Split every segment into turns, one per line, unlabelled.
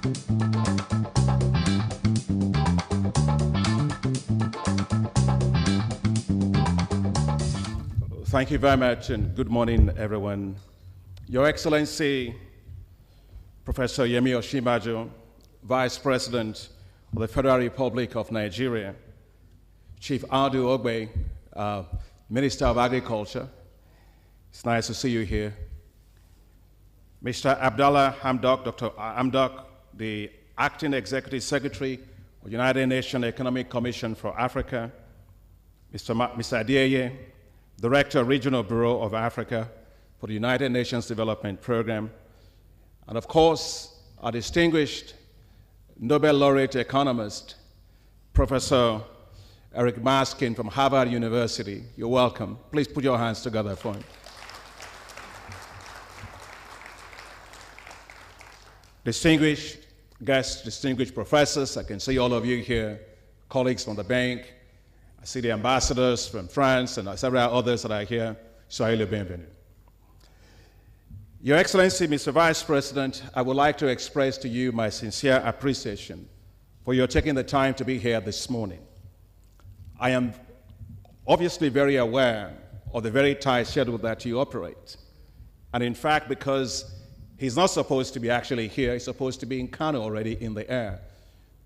Thank you very much, and good morning, everyone. Your Excellency, Professor Yemi Osinbajo, Vice President of the Federal Republic of Nigeria, Chief Adu Ogbe, Minister of Agriculture, it's nice to see you here. Mr. Abdallah Hamdok, Dr. Hamdok, the Acting Executive Secretary of the United Nations Economic Commission for Africa, Mr. Adeyeye, Director, Regional Bureau of Africa for the United Nations Development Program, and of course, our distinguished Nobel laureate economist, Professor Eric Maskin from Harvard University. You're welcome. Please put your hands together for him. Distinguished guests, distinguished professors, I can see all of you here, colleagues from the bank. I see the ambassadors from France and several others that are here. Soyez le bienvenu. Your Excellency, Mr. Vice President, I would like to express to you my sincere appreciation for your taking the time to be here this morning. I am obviously very aware of the very tight schedule that you operate. And in fact, because he's not supposed to be actually here, he's supposed to be in Kano already in the air.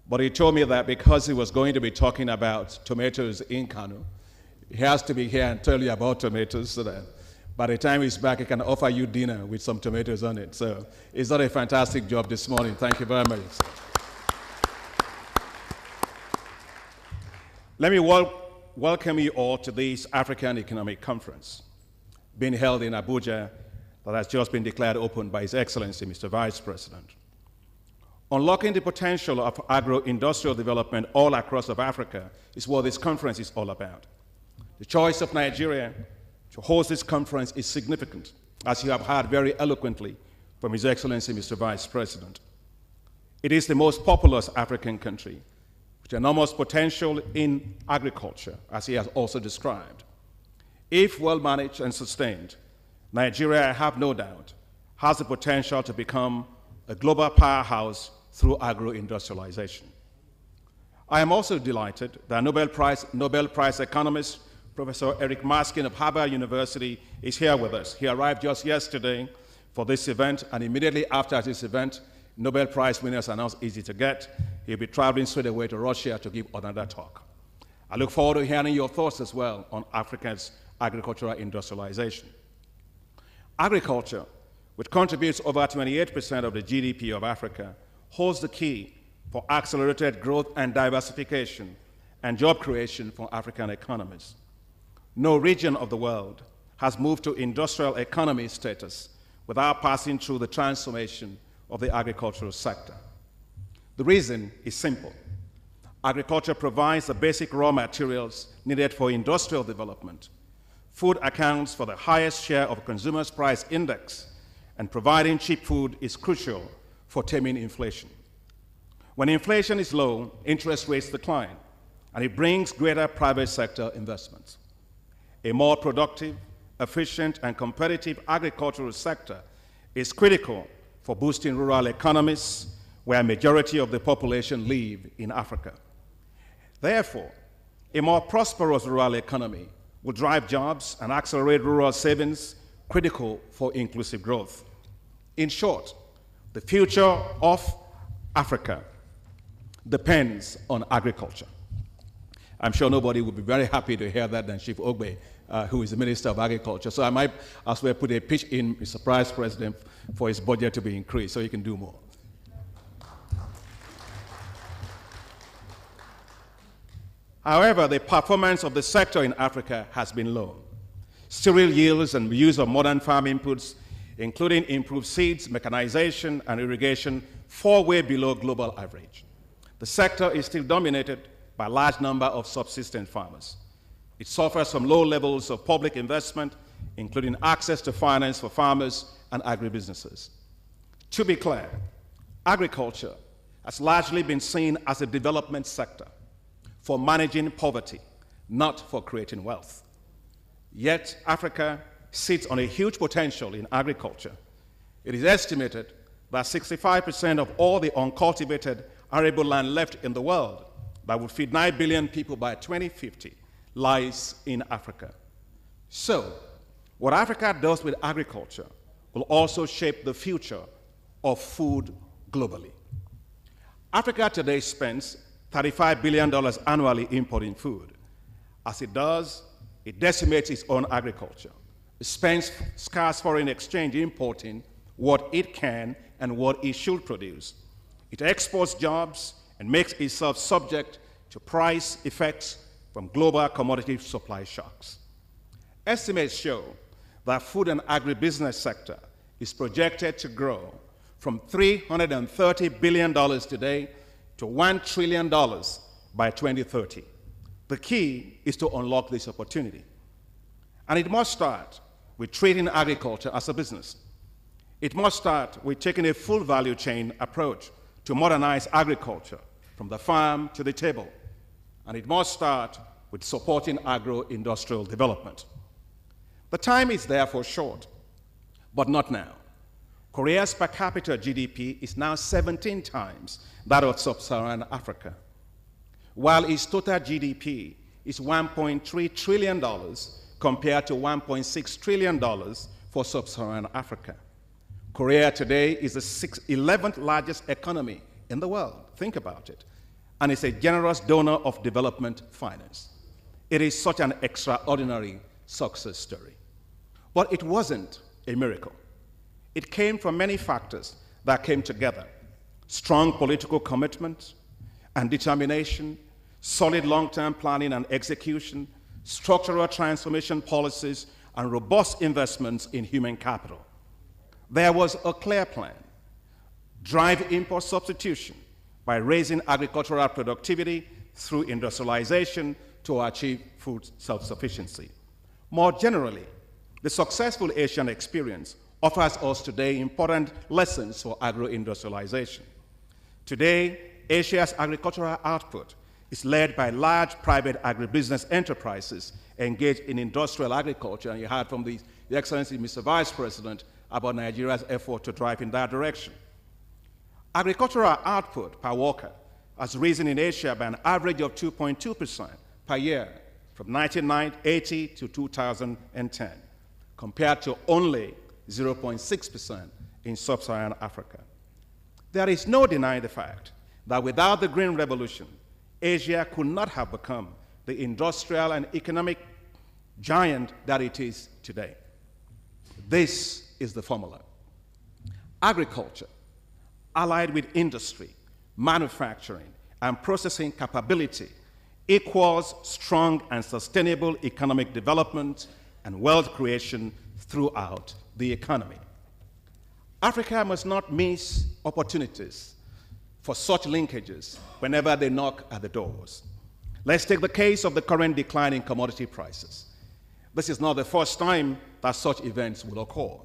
But he told me that because he was going to be talking about tomatoes in Kano, he has to be here and tell you about tomatoes so that by the time he's back, he can offer you dinner with some tomatoes on it. So he's done a fantastic job this morning. Thank you very much. Let me welcome you all to this African Economic Conference being held in Abuja that has just been declared open by His Excellency, Mr. Vice President. Unlocking the potential of agro-industrial development all across of Africa is what this conference is all about. The choice of Nigeria to host this conference is significant, as you have heard very eloquently from His Excellency, Mr. Vice President. It is the most populous African country with enormous potential in agriculture, as he has also described. If well managed and sustained, Nigeria, I have no doubt, has the potential to become a global powerhouse through agro-industrialization. I am also delighted that Nobel Prize economist Professor Eric Maskin of Harvard University is here with us. He arrived just yesterday for this event, and immediately after this event, Nobel Prize winners are not easy to get. He'll be traveling straight away to Russia to give another talk. I look forward to hearing your thoughts as well on Africa's agricultural industrialization. Agriculture, which contributes over 28% of the GDP of Africa, holds the key for accelerated growth and diversification and job creation for African economies. No region of the world has moved to industrial economy status without passing through the transformation of the agricultural sector. The reason is simple. Agriculture provides the basic raw materials needed for industrial development. Food accounts for the highest share of consumers' price index, and providing cheap food is crucial for taming inflation. When inflation is low, interest rates decline, and it brings greater private sector investments. A more productive, efficient, and competitive agricultural sector is critical for boosting rural economies where a majority of the population live in Africa. Therefore, a more prosperous rural economy will drive jobs and accelerate rural savings, critical for inclusive growth. In short, the future of Africa depends on agriculture. I'm sure nobody would be very happy to hear that than Chief Ogbe, who is the Minister of Agriculture. So I might as well put a pitch in, Mr. Vice President, for his budget to be increased so he can do more. However, the performance of the sector in Africa has been low. Cereal yields and use of modern farm inputs, including improved seeds, mechanization, and irrigation, fall way below global average. The sector is still dominated by a large number of subsistence farmers. It suffers from low levels of public investment, including access to finance for farmers and agribusinesses. To be clear, agriculture has largely been seen as a development sector for managing poverty, not for creating wealth. Yet Africa sits on a huge potential in agriculture. It is estimated that 65% of all the uncultivated arable land left in the world that would feed 9 billion people by 2050 lies in Africa. So, what Africa does with agriculture will also shape the future of food globally. Africa today spends $35 billion annually importing food. As it does, it decimates its own agriculture. It spends scarce foreign exchange importing what it can and what it should produce. It exports jobs and makes itself subject to price effects from global commodity supply shocks. Estimates show that food and agribusiness sector is projected to grow from $330 billion today to $1 trillion by 2030. The key is to unlock this opportunity. And it must start with treating agriculture as a business. It must start with taking a full value chain approach to modernize agriculture from the farm to the table. And it must start with supporting agro-industrial development. The time is therefore short, but not now. Korea's per capita GDP is now 17 times that of sub-Saharan Africa, while its total GDP is $1.3 trillion compared to $1.6 trillion for sub-Saharan Africa. Korea today is the 11th largest economy in the world. Think about it. And it's a generous donor of development finance. It is such an extraordinary success story. But it wasn't a miracle. It came from many factors that came together: strong political commitment and determination, solid long-term planning and execution, structural transformation policies, and robust investments in human capital. There was a clear plan: drive import substitution by raising agricultural productivity through industrialization to achieve food self-sufficiency. More generally, the successful Asian experience offers us today important lessons for agro-industrialization. Today, Asia's agricultural output is led by large private agribusiness enterprises engaged in industrial agriculture, and you heard from the Excellency Mr. Vice President about Nigeria's effort to drive in that direction. Agricultural output per worker has risen in Asia by an average of 2.2% per year from 1980 to 2010, compared to only 0.6% in sub-Saharan Africa. There is no denying the fact that without the Green Revolution, Asia could not have become the industrial and economic giant that it is today. This is the formula. Agriculture, allied with industry, manufacturing, and processing capability, equals strong and sustainable economic development and wealth creation throughout the economy. Africa must not miss opportunities for such linkages whenever they knock at the doors. Let's take the case of the current decline in commodity prices. This is not the first time that such events will occur.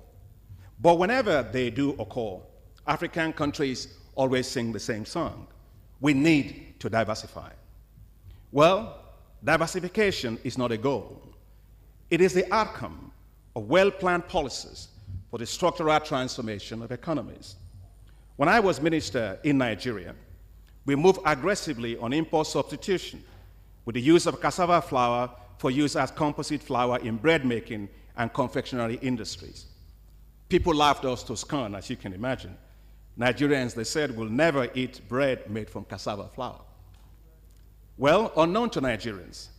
But whenever they do occur, African countries always sing the same song: we need to diversify. Well, diversification is not a goal. It is the outcome of well-planned policies for the structural transformation of economies. When I was minister in Nigeria, we moved aggressively on import substitution with the use of cassava flour for use as composite flour in bread making and confectionery industries. People laughed us to scorn, as you can imagine. Nigerians, they said, will never eat bread made from cassava flour. Well, unknown to Nigerians,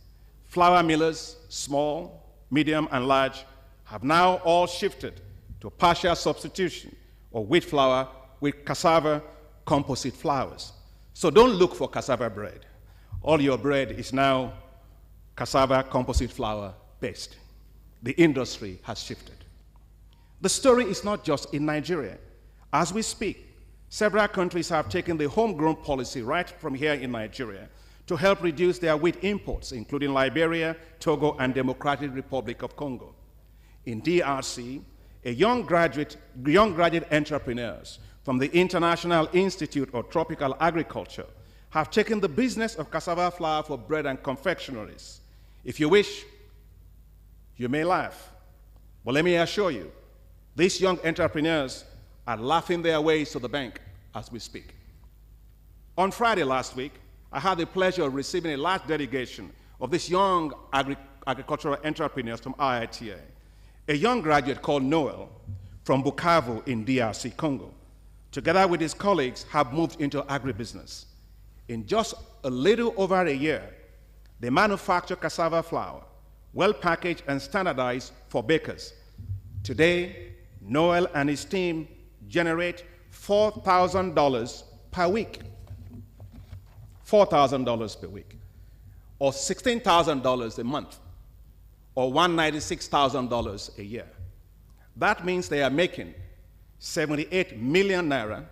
flour millers, small, medium, and large, have now all shifted to partial substitution of wheat flour with cassava composite flours. So don't look for cassava bread. All your bread is now cassava composite flour based. The industry has shifted. The story is not just in Nigeria. As we speak, several countries have taken the homegrown policy right from here in Nigeria to help reduce their wheat imports, including Liberia, Togo, and Democratic Republic of Congo. In DRC, young graduate entrepreneurs from the International Institute of Tropical Agriculture have taken the business of cassava flour for bread and confectioneries. If you wish, you may laugh, but let me assure you, these young entrepreneurs are laughing their ways to the bank as we speak. On Friday last week, I had the pleasure of receiving a large delegation of these young agricultural entrepreneurs from IITA. A young graduate called Noel from Bukavu in DRC, Congo, together with his colleagues, have moved into agribusiness. In just a little over a year, they manufacture cassava flour, well packaged and standardized for bakers. Today, Noel and his team generate $4,000 per week. $4,000 per week, or $16,000 a month, or $196,000 a year. That means they are making 78 million naira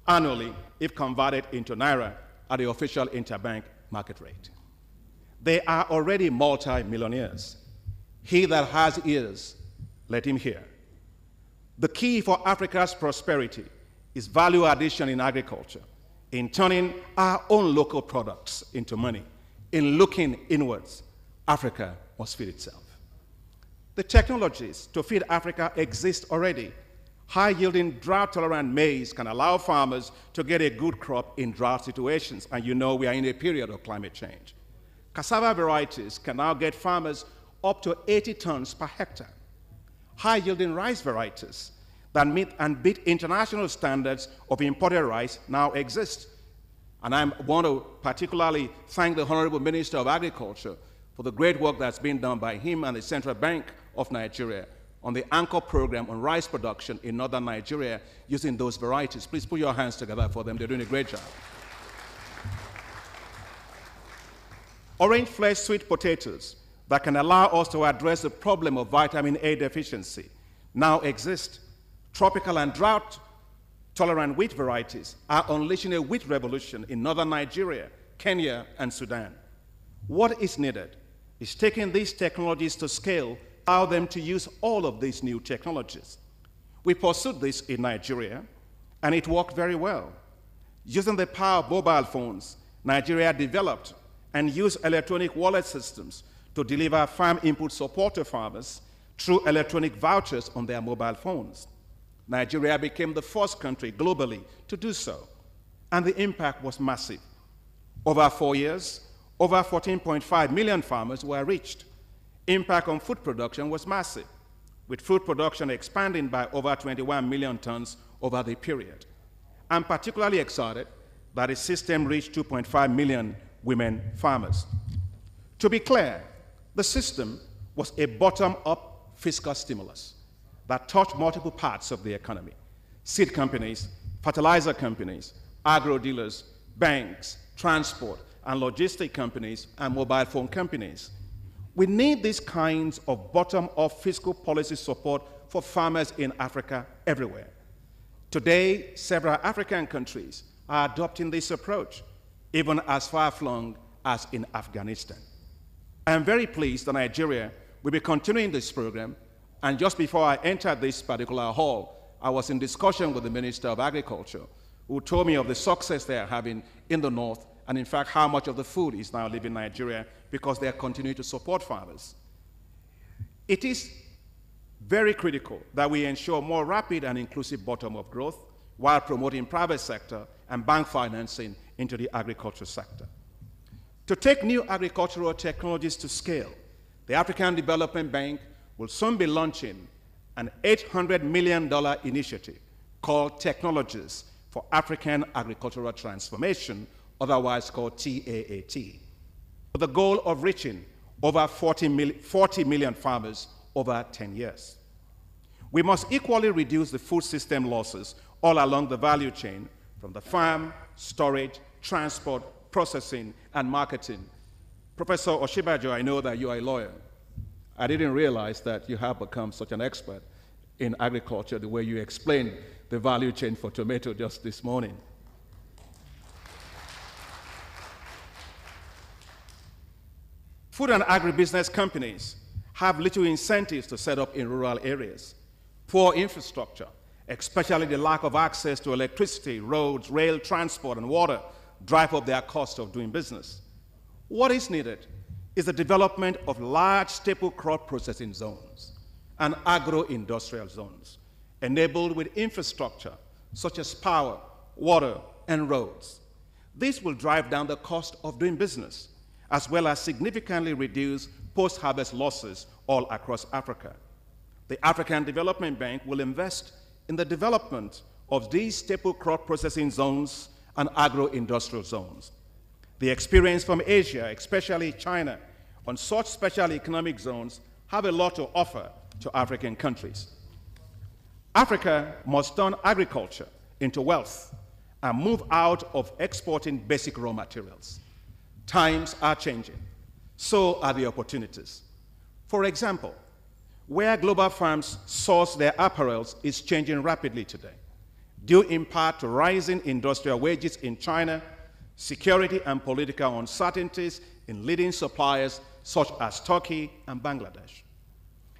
annually if converted into naira at the official interbank market rate. They are already multi-millionaires. He that has ears, let him hear. The key for Africa's prosperity is value addition in agriculture, in turning our own local products into money, in looking inwards. Africa must feed itself. The technologies to feed Africa exist already. High-yielding, drought-tolerant maize can allow farmers to get a good crop in drought situations, and you know we are in a period of climate change. Cassava varieties can now get farmers up to 80 tons per hectare. High-yielding rice varieties that meet and beat international standards of imported rice now exist. And I want to particularly thank the Honorable Minister of Agriculture for the great work that's been done by him and the Central Bank of Nigeria on the Anchor program on rice production in northern Nigeria using those varieties. Please put your hands together for them. They're doing a great job. Orange flesh sweet potatoes that can allow us to address the problem of vitamin A deficiency now exist. Tropical and drought-tolerant wheat varieties are unleashing a wheat revolution in northern Nigeria, Kenya, and Sudan. What is needed is taking these technologies to scale, allow them to use all of these new technologies. We pursued this in Nigeria, and it worked very well. Using the power of mobile phones, Nigeria developed and used electronic wallet systems to deliver farm input support to farmers through electronic vouchers on their mobile phones. Nigeria became the first country globally to do so, and the impact was massive. Over 4 years, over 14.5 million farmers were reached. Impact on food production was massive, with food production expanding by over 21 million tons over the period. I'm particularly excited that the system reached 2.5 million women farmers. To be clear, the system was a bottom-up fiscal stimulus that touched multiple parts of the economy: seed companies, fertilizer companies, agro dealers, banks, transport and logistic companies, and mobile phone companies. We need these kinds of bottom-up fiscal policy support for farmers in Africa everywhere. Today, several African countries are adopting this approach, even as far-flung as in Afghanistan. I am very pleased that Nigeria will be continuing this program. And just before I entered this particular hall, I was in discussion with the Minister of Agriculture, who told me of the success they are having in the north, and in fact how much of the food is now leaving Nigeria because they are continuing to support farmers. It is very critical that we ensure more rapid and inclusive bottom-up growth while promoting private sector and bank financing into the agriculture sector. To take new agricultural technologies to scale, the African Development Bank will soon be launching an $800 million initiative called Technologies for African Agricultural Transformation, otherwise called TAAT, with the goal of reaching over 40 million farmers over 10 years. We must equally reduce the food system losses all along the value chain, from the farm, storage, transport, processing, and marketing. Professor Oshibajo, I know that you are a lawyer. I didn't realize that you have become such an expert in agriculture the way you explained the value chain for tomato just this morning. Food and agribusiness companies have little incentives to set up in rural areas. Poor infrastructure, especially the lack of access to electricity, roads, rail transport, and water, drive up their cost of doing business. What is needed is the development of large staple crop processing zones and agro-industrial zones, enabled with infrastructure such as power, water, and roads. This will drive down the cost of doing business, as well as significantly reduce post-harvest losses all across Africa. The African Development Bank will invest in the development of these staple crop processing zones and agro-industrial zones. The experience from Asia, especially China, on such special economic zones have a lot to offer to African countries. Africa must turn agriculture into wealth and move out of exporting basic raw materials. Times are changing. So are the opportunities. For example, where global firms source their apparels is changing rapidly today, due in part to rising industrial wages in China, security and political uncertainties in leading suppliers such as Turkey and Bangladesh.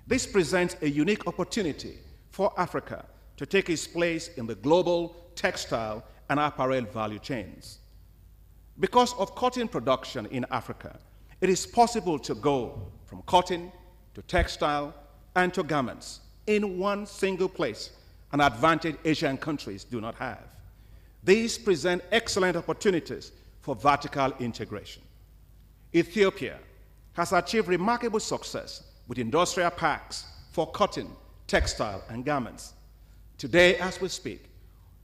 This presents a unique opportunity for Africa to take its place in the global textile and apparel value chains. Because of cotton production in Africa, it is possible to go from cotton to textile and to garments in one single place, an advantage Asian countries do not have. These present excellent opportunities for vertical integration. Ethiopia has achieved remarkable success with industrial parks for cotton, textile, and garments. Today, as we speak,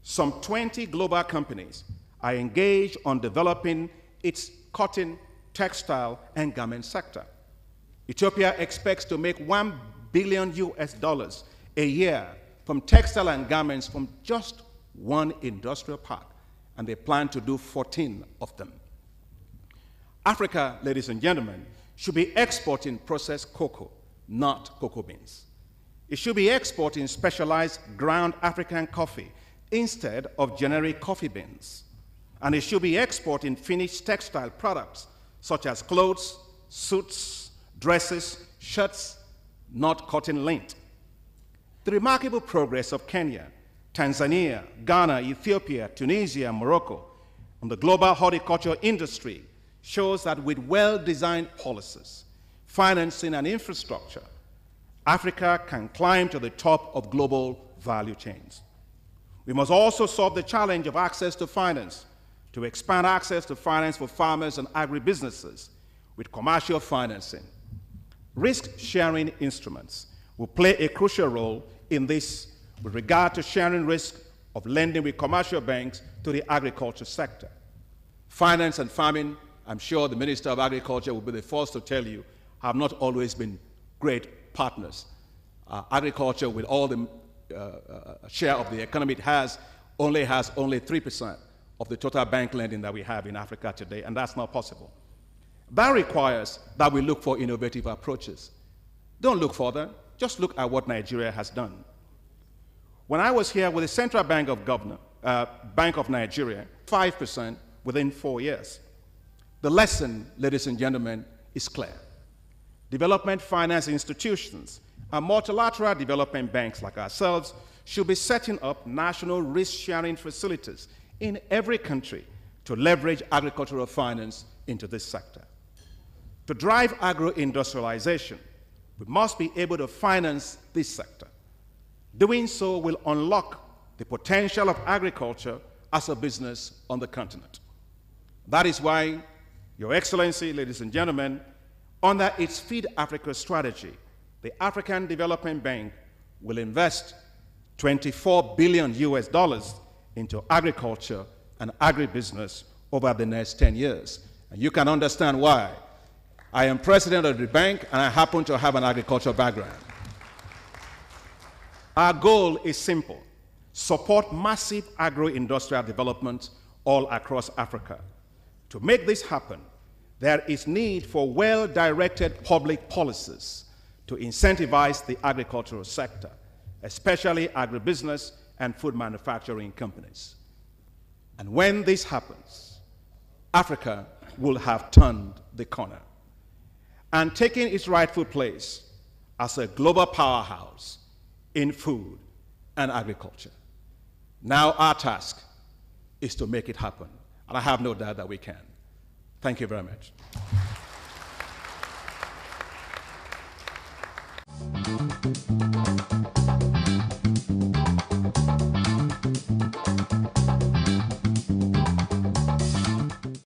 some 20 global companies are engaged on developing its cotton, textile, and garment sector. Ethiopia expects to make $1 billion a year from textile and garments from just one industrial park, and they plan to do 14 of them. Africa, ladies and gentlemen, should be exporting processed cocoa, not cocoa beans. It should be exporting specialized ground African coffee instead of generic coffee beans. And it should be exporting finished textile products such as clothes, suits, dresses, shirts, not cotton lint. The remarkable progress of Kenya, Tanzania, Ghana, Ethiopia, Tunisia, and Morocco on the global horticulture industry shows that with well-designed policies, financing, and infrastructure, Africa can climb to the top of global value chains. We must also solve the challenge of access to finance, to expand access to finance for farmers and agribusinesses with commercial financing. Risk-sharing instruments will play a crucial role in this with regard to sharing risk of lending with commercial banks to the agriculture sector. Finance and farming, I'm sure the Minister of Agriculture will be the first to tell you, have not always been great partners. Agriculture, with all the share of the economy it has only 3% of the total bank lending that we have in Africa today, and that's not possible. That requires that we look for innovative approaches. Don't look further, just look at what Nigeria has done. When I was here with the Central Bank of Nigeria, 5% within 4 years. The lesson, ladies and gentlemen, is clear. Development finance institutions and multilateral development banks like ourselves should be setting up national risk-sharing facilities in every country to leverage agricultural finance into this sector. To drive agro-industrialization, we must be able to finance this sector. Doing so will unlock the potential of agriculture as a business on the continent. That is why, Your Excellency, ladies and gentlemen, under its Feed Africa strategy, the African Development Bank will invest $24 billion into agriculture and agribusiness over the next 10 years. And you can understand why. I am president of the bank, and I happen to have an agricultural background. Our goal is simple: support massive agro-industrial development all across Africa. To make this happen, there is need for well-directed public policies to incentivize the agricultural sector, especially agribusiness and food manufacturing companies. And when this happens, Africa will have turned the corner and taken its rightful place as a global powerhouse in food and agriculture. Now our task is to make it happen, and I have no doubt that we can. Thank you very much.